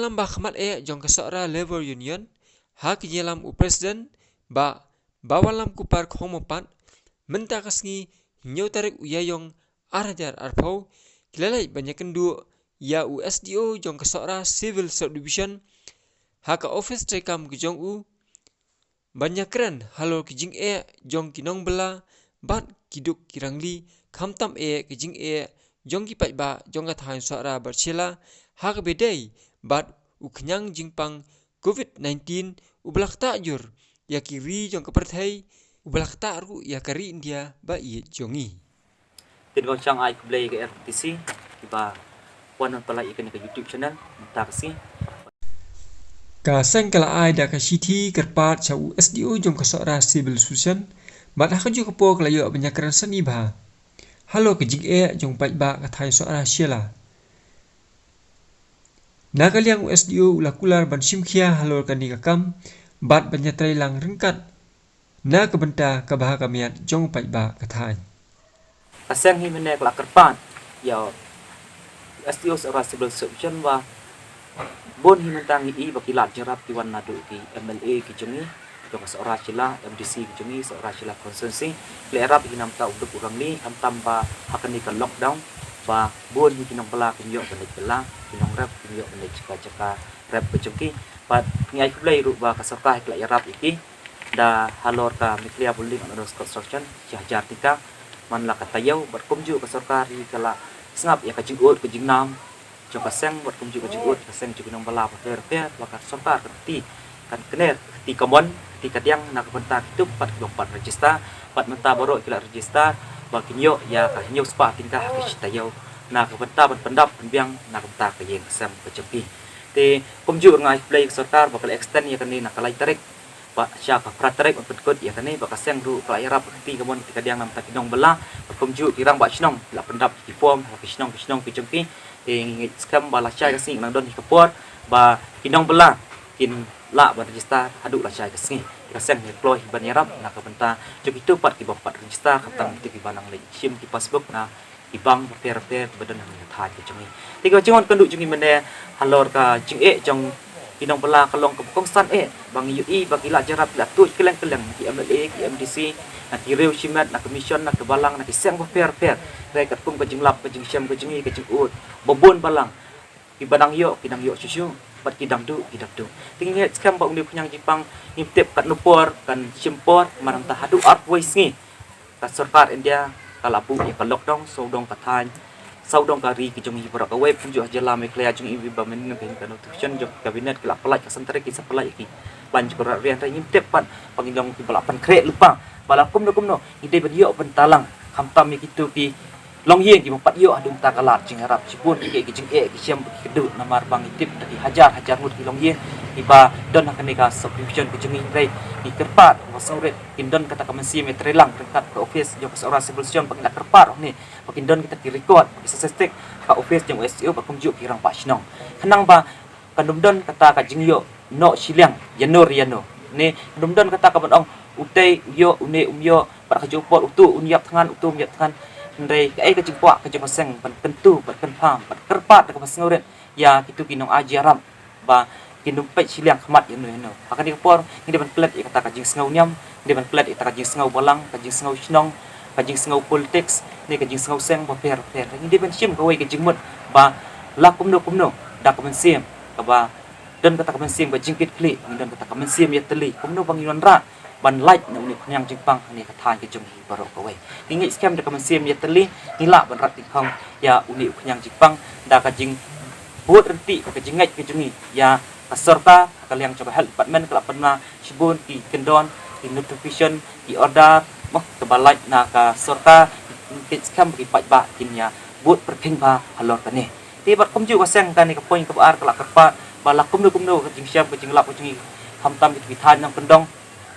kinyalam ba khamat jong kasara Labor Union ha kinyalam u president ba bawalam kupar khomopat menta kasngi hinyo tarik uyayong arajar arpau kilalai banyak kendu ya u SDO jong kasara Civil Subdivision ha ka office trekam kijong u banyak keren halo kijing jong kinong bela bat kiduk kirangli khamtam kijing jong ki ba jong ka thain sara barchela ha ka bedai bat uknyang jingpang COVID-19 ublak tajur ya kiri jong keperthai ublak taru ya kari India ba iye jongi. Tin bang chang ai kublai ke RTC iba wanan pala ikan ke YouTube channel taksi. Ka sangkala ai da ka city kerpat chau SDO jong ka sora civil solution bat ha ka ju ko klayo banyakaran sani ba. Halo ke jing jong pai ba ka thai sora shela. Nagaliang USDO ulakular ban simkhia halor kani kakam bat banyatrai lang rengkat na kebenta kabahagamiat jong pai ba kathai Aseng hi menek la kerpan ya USDO sora civil solution wa bon hi mentang i bakilat jerap ki wan nadu ki MLA ki jongi jong sora sila MDC ki jongi sora sila konsensi lerap hi nam ta uduk urang ni am tamba hakani ka lockdown ba bon hi kinong bala kinyo balik bala kinong rap kinyo balik ceka rap kejongki pat ngai kulai ru ba kasarta hikla yarap iki da halor ka miklia building on construction jajar tika man la katayau berkumju ka sarkari kala sngap ya ka jingut ka jingnam jong kaseng berkumju ka jingut kaseng jingnam bala pa per ka sarkar ti kan kener ti kamon ti katiang nak bentak itu pat pat register pat menta borok kila register bakinyo ya ka hinyo spa tingkah ka citayau na ka benta pendap biang na ka benta ka yeng sem ka jepi te kumju ngai play sarkar bakal extend ya kani nak kalai tarik ba sya ka pratrek untuk kod ya kani bakal seng ru ka yarap ti kamon ti kadiang nam takinong bela kumju kirang ba chnong la pendap ki form ka chnong ki jepi te ngi skam bala sya ka sing nang don ki kapor ba kinong bela kin la ba register hadu la sya ka sing kaseng deploy ban yarap na ka benta jog itu pat ki bapat register katang ti ki banang le sim ki passbook na ibang per badan ng tha ki jongi tiga jingon kandu jongi mene halor ka jing jong kinong bela kalong ka kongsan bang UI bagi la jarap la tu keleng ki MLA ki MDC na ki rew simat na commission na ke balang na ki seng per re ka kum ka jinglap ka jing syam ka jingi ka jing ut bobon balang ki banang yo susu bat ki dangdu tinggi skam ba undiu knyang jipang ngiptep kat nupor kan simpor marang ta hadu art voice ngi ka sarkar India kalapu ya ka lockdown sodong ka than saudong ka ri ki jong hi pra ka web punju jala me klea jong ibi ba men ka notification jong kabinet kala pelaj ka santre ki sapelaj ki ban jor rian ta ngiptep pan pangindong ki balapan kre lupa balakum no ide bedio bentalang khamtam ki tu ki long yeng ki pat yo adung ta kalat jing harap sipun ki jing ki siam ki kedu namar bang tip dari hajar mut ki long yeng iba don akan ka subscription ki jing rei di kerpat wasauret kindon kata kamensi metrelang rekat ke office jo kasora solution pagina kerpat ni pakindon kita ki record bisa sestek ka office jong SEO pakumju ki rang pasnong kanang ba kanumdon kata ka jing yo no siliang yanor ni kanumdon kata ka bonong utei yo une yo para ka jopot utu unyap tangan ndai ka jingpwa ka jingoseng pan tentu pan pam pan kerpat ka pasngauret ya kitu kinong ajaram ba kinong pet siliang khamat no akan dikapor ngi ban plet kata ka jing sngau nyam ngi ban plet kata ka jing sngau balang ka jing sngau snong ka jing sngau politics ni ka jing sngau seng ba per ngi ban sim ka wei ka jingmut ba lakum no da ka men sim ka ba dan kata ka men sim ba jingkit kli dan kata ka men sim ya teli kumno banginan ra ban like na unik yang jingpang ni kathan ke jong barok kawai tingi scam da kamansim ya teli nila ban rat tikong ya unik yang jingpang da ka jing buat renti ka jingai ke jongi ya serta kaliang coba help department kala pernah sibun ki kendon ki notification ki order mah ke balai na ka serta ki scam ki pai ba kinya buat perking ba halor tane tibat kumju ka seng kan ni ka point ka bar kala kerpa balakum no ka jing siam ka jing lap ka jingi hamtam ki than nang pendong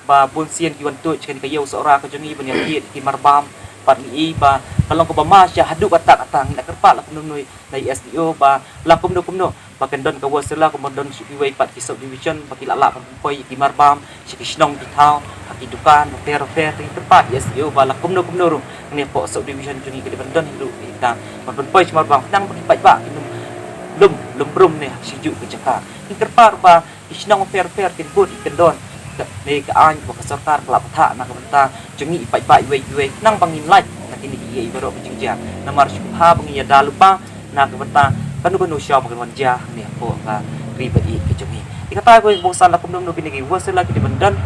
ba bun sien ki wan tu chikan ka yau sora ka jongi ban yati ki marbam pat ni ba kalong ko ba ma sya hadu kata na kerpa la kumnoi dai SDO ba la kumno ba kendon ka wasela ko modon su wei pat ki subdivision ba ki la poi ki marbam si kisnong ki thau ki dukan per ki kerpa SDO ba la kumno ru ni po subdivision jongi ki bandon hidu ta ban poi marbam nang ba lum brum ne siju ke jaka interpar ba isnong per kin put ikan don ne ka an ba sarkar kelap tha na ka jengi pai we nang bangin lai na kini ye ibaro jingja na mar ha bangi ya dalupa na ka kanu sya ba kan ja ne ko ka ribet ke jengi ikata ko bosan la kumdum no kini ki wasela ki bendan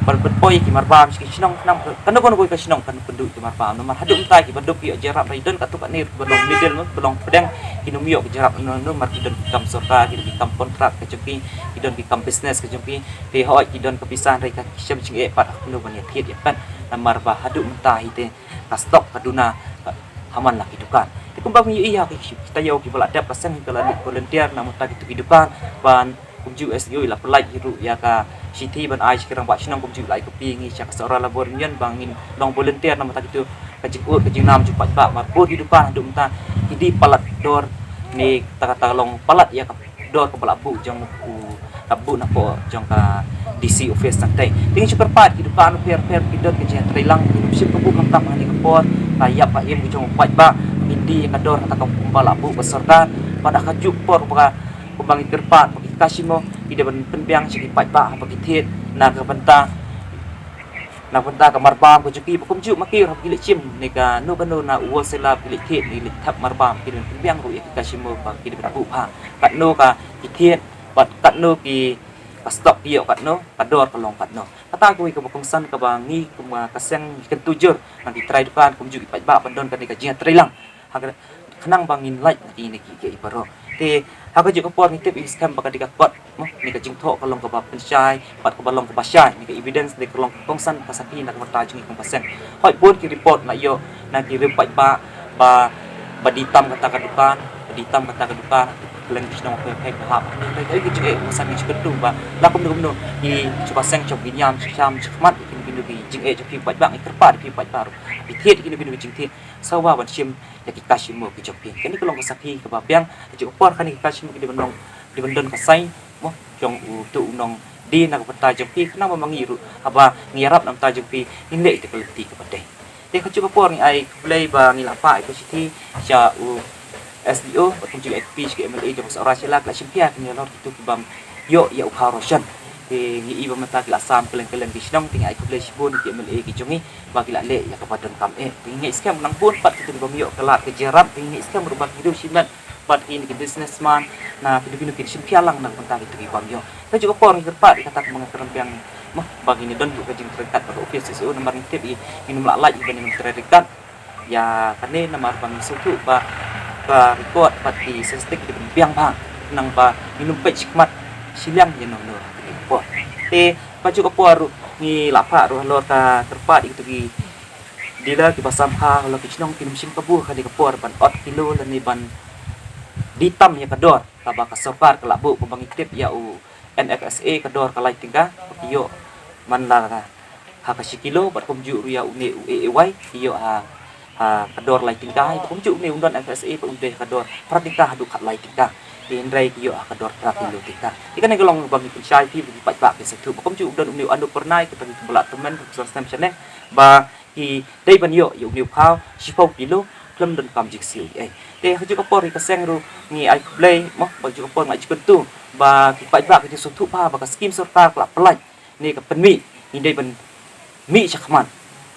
berpoi ki marbam ki sinong nang kanu ko sinong kan pendu ki marbam nomor hadu untai ki bendu ki jarap raidon katu kan ni belong middle belong pedang ki numio ki jarap no mar ki don kam sorka ki kam kontrak ke jumpi ki don ki kam business ke jumpi pe ho ki don kepisan rai ka syam ching e pat no bani thiet ya kan namar ba hadu untai te ka stok kaduna haman la ki dukan ti kumbang ni iya ki kita yo ki beladap pasang ki la volunteer namun ta ki dukan ban kumju SEO la pelai hiru ya ka city ban ai sekarang ba sinang kumju lai ko pingi sia ka seorang labornian bangin long volunteer nama tak itu kajing nam cepat ba mar po hidupan dum ta idi palat dor ni kata long palat ya ka dor ko balabu jang kabu na po jang ka DC office santai ting super pat hidupan per pidot ke jen trilang sip kabu mantap ni ko pot tayap pa yem jang pat ba indi ka dor kata ko balabu beserta pada kajuk por ba kumbang terpat kasimo ida ban penbiang sigi pat ba pakitit na ka banta kamar bam ko juki bukum ju maki ra pilih cim nega no bano na uwasela pilih tit ni litap marbam pilih penbiang ru ya kasimo ba ki da bu pa kat no ka kitit bat kat no ki stok yo kat no kador kalong kat no kata ko ko bukum san ka bangi kuma kaseng ketujur nanti try dukan kum ju pat ba pandon kan ka jia trilang kenang bangin light nanti ni ki ibaro te haka juga puan ni tip iskam baka dika kuat ni ka jingtho kalong ka ba pensyai pat ka balong ka basyai ni ka evidence ni kalong kongsan kasapi nak mertajung kong paseng hoi pun ki report na yo na ki repat ba ditam kata ka dukan keleng kisnong pe hap ni ka ki jing masan ni ketu ba lakum dum ni cuba seng cok ginyam cham chmat ki ki jing ki pat bang terpat ki pat baru ki thiet ki ni jing thiet sawa ban sim ya ki kasimo ki jopi kani kalong kasapi ka ba piang ju por kani kasimo ki di bendon kasai mo jong tu nong di nak peta jopi kena memangiru aba ngirap nam ta jopi inde itu keleti ke padai de ka ju por ni ai play ba ni lapa itu siti sya SDO betul juga FP ke MLA jong seorang silak la simpia ni lor itu ki bam yo ya ukaroshan ni iba mata kila sampel keleng di sinong ting ai play sibun ki MLA ki jongi bagi la le ya kepadan kam tingi skam nang pun pat kita bam yo kelat ke jeram tingi skam berubah hidup simat pat ini ki businessman na Filipino ki simpia lang nang penta itu ki bam yo ta juga por ni kerpat kata mengakeran yang mah bagi ni don juga jing terdekat pada office SEO nomor ni tip ini melak iban ni terdekat ya kane nomor bang sutu ba record pati sestik di biang bang nang ba minum page mat silang je no po te baju ko por ni lapa ro lor ka terpat itu ki dila ki basam ha lo ki chnong kinum sim kabu ka di ko por ban ot kilo lan ni ban ditam ya kador ka ba ka sopar ka labu ko bang tip ya u NFSA kador ka light tingka yo man la ha ka sikilo bat kom ju ya u ne UAY yo kador lai tingkai kum ju ne undon FSA unde kador pratika hadu khat lai tingka indrai yo kador prakilo tingka ikan ngelong bang pensyai pi pat pak ke setu kum ju undon unu anu pernai ke tadi belak teman sistem chane ba ki dei ban yo niu khao sipau kilo klem don kam jik siu te haju ka por ka seng ru ni ai play mo ba ju ka por ngai tu ba ki pat pak ke setu pa ba ka skim serta klap pelai ni ka penmi ni dei ban mi chakman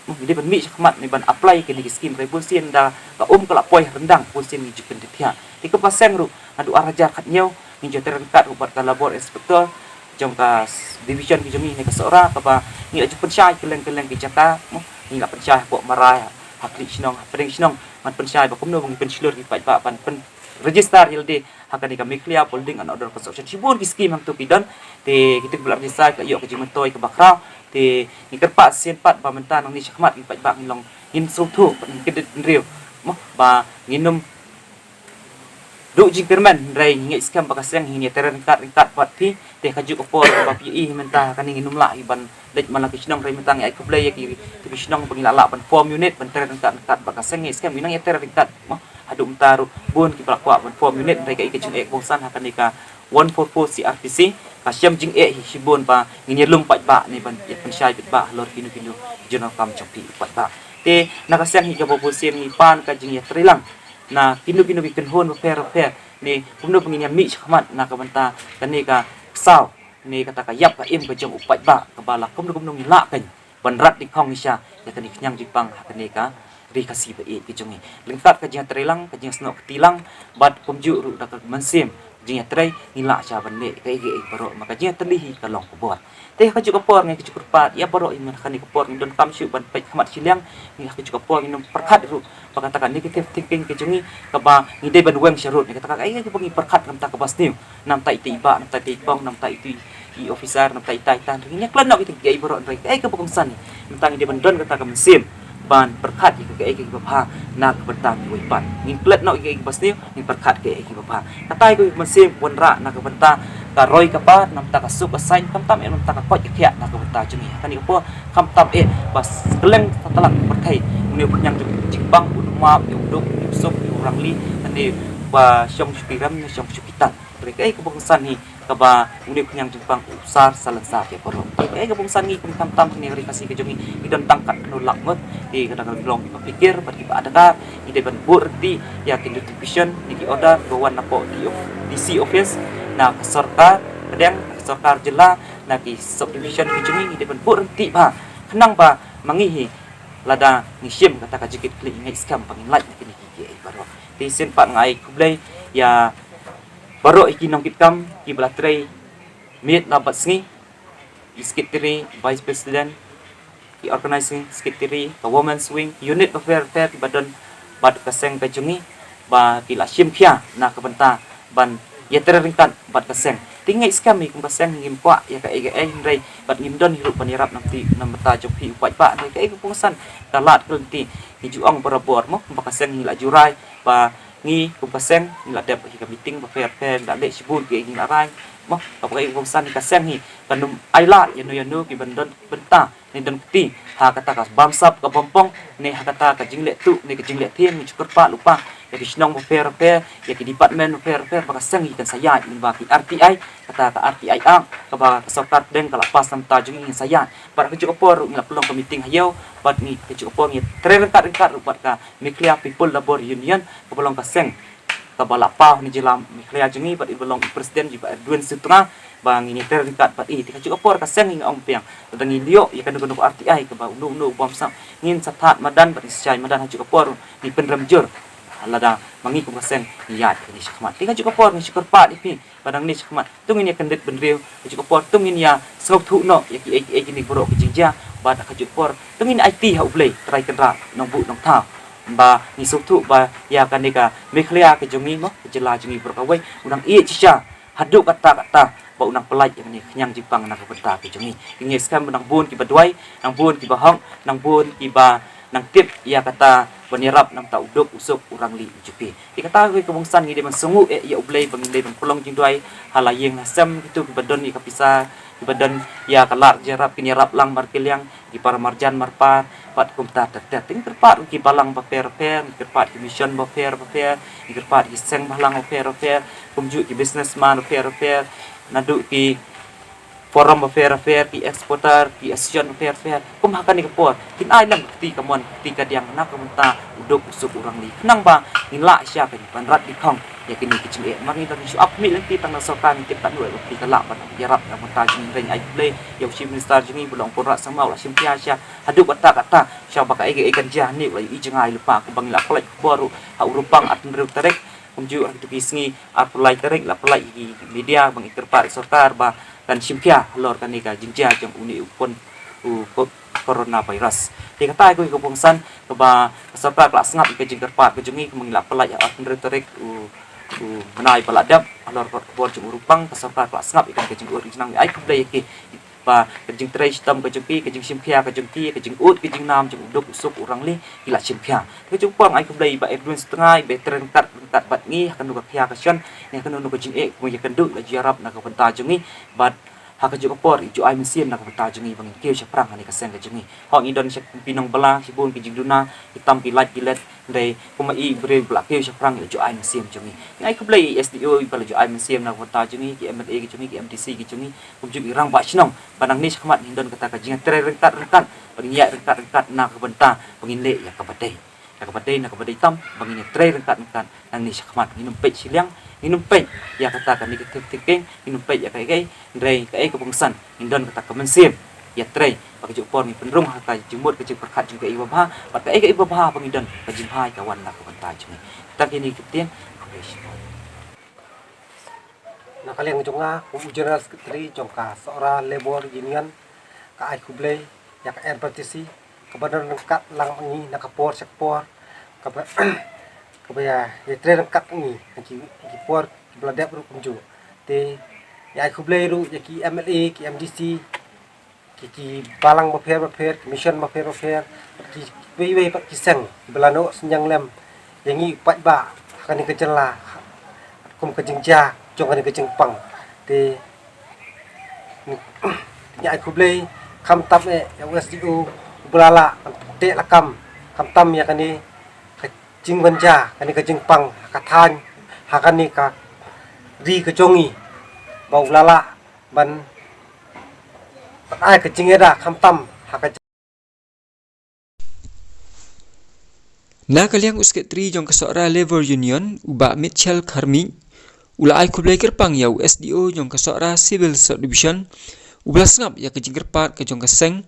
jadi ban mi khmat ni ban apply ke di skim rebulsin da ka kala poi rendang pulsin ni juken dia ti ke paseng ru adu araja khat nyau ni joter kat ubat ka labor inspektor jom ka division ki jami ni ka seora ka ba ni aju pensyai keleng-keleng ki jaka ni la pensyai pok marai hakli sinong pedeng sinong man pensyai ba kumno bang pensilur ki pat ban pen register hilde hakani ka miklia holding an order construction sibun ki skim hang tu pidon te kita belak register ka yo ka jimentoi ka bakra te ni kerpat sien pat ba mentan ni syakmat ni pat bang long in sutu kedet riu mo ba nginum du jing permen rai ngi skam ba kaseng ni teren kat pat pi te kaju ko ba pi menta kan nginum la iban dej malaki sinong rai mentang ai ko play ki ti sinong bangila la ban form unit ban teren kat ba kaseng ni skam minang teren kat mo adu mtaru bun ki pelakwa ban form unit rai ka ikejung ek bongsan hakan ni ka 144 CRPC kasyam jing hibon pa nginyelum pat ba ni ban pensyai bit ba lor pinu jono kam chopi pat ba te nakasyang hi ka populsin ni pan ka jing ya trilang na pinu bikin hon per ni kumno pengin mi khmat na ka banta kani ka sau ni kata ka yap ka im ka jong upat ba ka bala kumno ni la kan banrat di khong isya ya kani knyang jipang kani ka ri kasi ba e ki jongi lengkap ka jing trelang ka jing snok tilang bat kumju ru da ka mansim jing tre ni la cha ban le ka ege baro maka jing terlihi ka long kubor te ka juga por ngai ka pat ya baro iman kani ka por don kam syu ban pek khmat silang ni ka juga por ni perkhat ru pakatakan negative thinking ke jongi ka ba ni de ban weng syarut ni kata ka ai ka bangi perkhat kam ta ka bas niu nam tai tiba nam tai pong nam tai tu i officer nam tai tai tan ri nya klan nok itu gai baro rai ai ka bokong san ni mentang de ban don kata ka mesim ban perkhat ke ke bapa nak bertang ku ipat ngin plet nok ke bas niu ngin perkhat ke bapa katai ku mesim pun ra nak benta ka roi ka pa nam ta ka sup assign kam tam nam ta ka kot ke nak benta jumi kani ko kam tam bas keleng talak perkai ni yang jipang ma uduk sup orang li ani ba syong spiram ni syong sukitan mereka kebongsan ni kaba unik yang jepang usar salensa ke poro kebongsan ni kum tam ni hari kasih ke jongi idan tangkat nolak mot di kadang long pikir bagi adakah ide ban burti ya ke division ni ki order bawan napo di DC office na kesorkar kadang kesorkar jela na ki subdivision ki jongi ide ban burti ba kenang ba mangihi lada ngisim kata ka jikit klik ngai scam pangin like ni ki baro ti sen pak ngai kublai ya baro iki nong kitam ki blatrai mit labat sngi secretary vice president ki organizing secretary ka women's wing unit of welfare ki badan bad kaseng ka jungi ba ki la sim khia na ka banta ban yeter ringkan bad kaseng tingai skam mi kum kaseng ngim kwa ya ka ege rai bad ngim don hirup panirap nanti namta jopi upai pa ka ege pungsan kalat kelti ki juang barabor mo kum kaseng la jurai ba ngi kum kaseng la dep hi ka meeting ba fair la le sibun ki ngi la rai mo ka ege pungsan ka kaseng hi kanum aila yanu ki bandon benta ni don ti ha kata ka bamsap ka bompong ni ha kata ka jingle tu ni ka jingle thiem ni cukur pa lupa ya ki snong fair ya ki department fair ba kaseng hi kan saya ni ba ki RTI kata ka RTI ang ka ba sokat deng ka lapas nam ta jung ingin saya bar ka cukup por ngila pelong ka meeting hayau bat ni ka cukup por ni ringkat rupat ka Miklia People Labor Union ka pelong ka seng ka bala pa ni jelam Miklia jungi bat ibelong presiden jiba Edwin Sutra bang ini ringkat bat i ka cukup por ka seng ing ong piang dangi liok ya kan gunung RTI ka ba unu bom sam ngin satat madan bat isai madan cukup por ni penremjur lada mangi kum kaseng niat ni syakmat tinggal cukup por ni syukur pat ipi padang ni syakmat tungin ya kendet benriu cukup por tungin ya sengop thu no ya ki ni borok ki jingja ba ka cukup por tungin IT ha ublei trai kenra nong bu nong tha ba ni sok thu ba ya kan ka Miklia ke jongi mo jela jongi berkawai unang i cica haduk kata ba unang pelai yang ni kenyang jipang nak beta ke jongi ingin skam nang bun ki badwai nang bun ki bahong nang bun ki ba nang tip ya kata penirap nam ta uduk usuk urang li jupi dikata ke kebungsan ni de mensungu ya ublei bangin de pulong jingduai halayeng nasam gitu ke badon ni kapisa di badan ya kalar jerap kinirap lang markiliang di para marjan marpa pat kumta terting terpat ki balang baper terpat ki mission baper ki terpat ki seng balang baper kumju ki businessman baper nadu ki forum fair ki exporter ki asian fair kum hakan ni kapor kin ai lam ti kamon ti kadiang nak kumta uduk usuk urang li nang ba nila sya kan panrat di khong ya kini kicing mari dan isu up mi lenti tang nasokan ti tan duai ti kala ban yarap nak mata jing reng ai play ya chief minister jingi bulong porat sama la sim pia sya haduk kata sya baka ege ikan jahni lai i jengai lupa ku bangila kolek baru ha urupang atnru terek kumju tu kisngi apulai terek la pelai media bang interpat sorkar ba dan simpia lor kan ika jinja jong uni upon coronavirus di kata aku kebongsan keba serta kelas ngap ke jingker pat ke jungi mengilap pelai ya retorik menai peladap lor kebor jong urupang peserta kelas ngap ikan ke jingkur jinang ai kubdai ke ba ke jing trai sistem ke jungpi ke jing simpia ke jungti ke jing ut ke jing nam jong uduk usuk urang li ila simpia ke jungpang ai kubdai ba Edwin setengah be terengkat bat ngi akan nuka pia ke sion ni akan nuka jing mo ya kan duk la jarap nak benta jungi bat hak ju kapor ju ai mesim nak benta jungi bangin kieu syprang ani ka sen ke jungi hok Indonesia pinong bela sibun ke jing duna hitam pilat pilet dai pemai bre bla kieu syprang ju ai mesim jungi ngai kubdai SDO bala ju ai mesim nak benta jungi ki MNA ke jungi ki MTC ke jungi kumju irang ba snong padang ni khmat Indon kata ka jing terengkat bangin ya rengkat nak benta bangin le ya ka badai nak kepada hitam bangin tray rengkat nang ni sakmat minum pej siliang minum pej ya katakan ni keting minum pej ya kai dray kai kepungsan indon kata kemensim ya tray bagi jupor ni penrung haka jumut ke perkat juga ibu bah pat kai ibu bah pangidon bajim hai kawan nak kawan taj ni tak ini ketien nak kalian jonga general secretary jongka seorang labor union ka ai kublai ya ka air partisi kebenar rengkat lang ni nak kapor sekpor kabaya ya tre rengkat ni ki por bladap ru kunju te ya ai kublai ru ya ki MLA ki MDC ki balang mafer mission mafer ki wei pat kisang belano senyang lem yang ni pat ba kan ni kecela kum kejengja jong kan kejeng pang te ya ai kublai kam tap ya USDO belala te lakam kam tam ya kan ni kejing banja kan ni kejeng pang katan hakan ni ka ri kejongi bau lala ban ai kejing ada kam tam haka Na kaliang usketri jong kesora Labor Union uba Mitchell Karmi ula ai kublai kerpang ya USDO jong kesora Civil Subdivision ubla sengap ya kejing kerpat ke jong keseng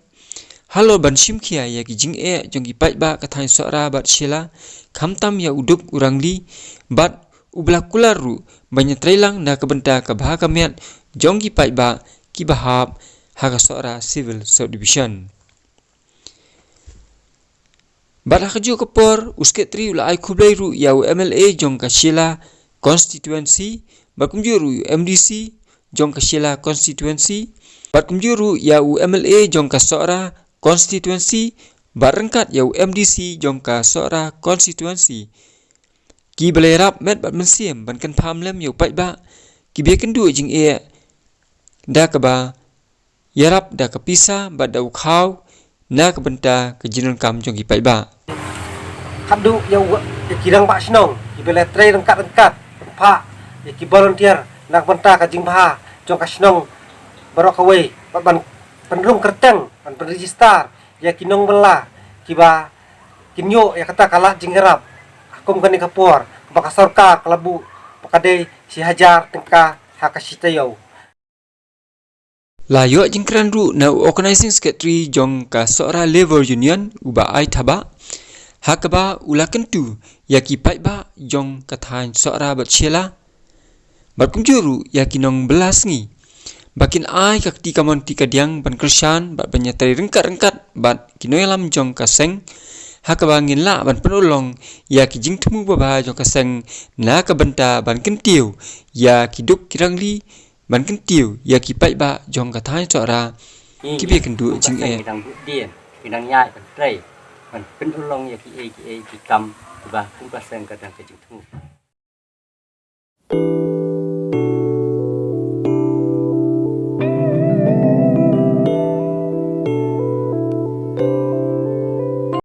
halo ban shimkia ya kijing jong gipai ba katain sora bat shila kamtam ya uduk urangli bat ubla kularu banyak trailang na kebenta ke baha kamiat jong gipai ba ki bahab haka sora Civil Subdivision bat hakaju kepor usketri ula ai kublai ru ya MLA jong ka shila constituency bat kumjuru MDC jong ka shila constituency bat kumjuru ya MLA jong ka sora constituency barengkat ya MDC jong ka sora constituency ki belerap met bat mensim ban kan phamlem ya pai ba ki be kendu jing da ka ba yarap da ka pisa bat da ukhaw na ka benta ke jinon kam jong ki pai ba kadu ya kirang pak sinong ibele tray rengkat pak ya ki volunteer nak benta ka jing bah jong ka sinong barok away ban penrung kerteng ban penregister ya kinong bela kiba kinyo ya kata kala jing herap akum kan kapor baka sorka kalabu pakade si hajar tengka hakasitayo la yo jingkran ru na organizing secretary jong ka sora Labor Union uba ai thaba hakaba ula kentu ya ki pai ba jong ka thain sora bat shela bat kumjuru ya kinong belas ngi bakin ai ka ti kamon ti kadiang ban kersan bat banyatari rengkat bat kinoelam jong ka seng hakaba ngin la ban penolong ya ki jing temu baba jong ka seng na ka benta ban kentiu ya ki duk kirangli ban kentiu ya ki pai ba jong ka thain sora ki be kendu jing bidang dia bidang nyai ban tray ban penolong ya ki kam ba kum ka seng ka dang ka jing temu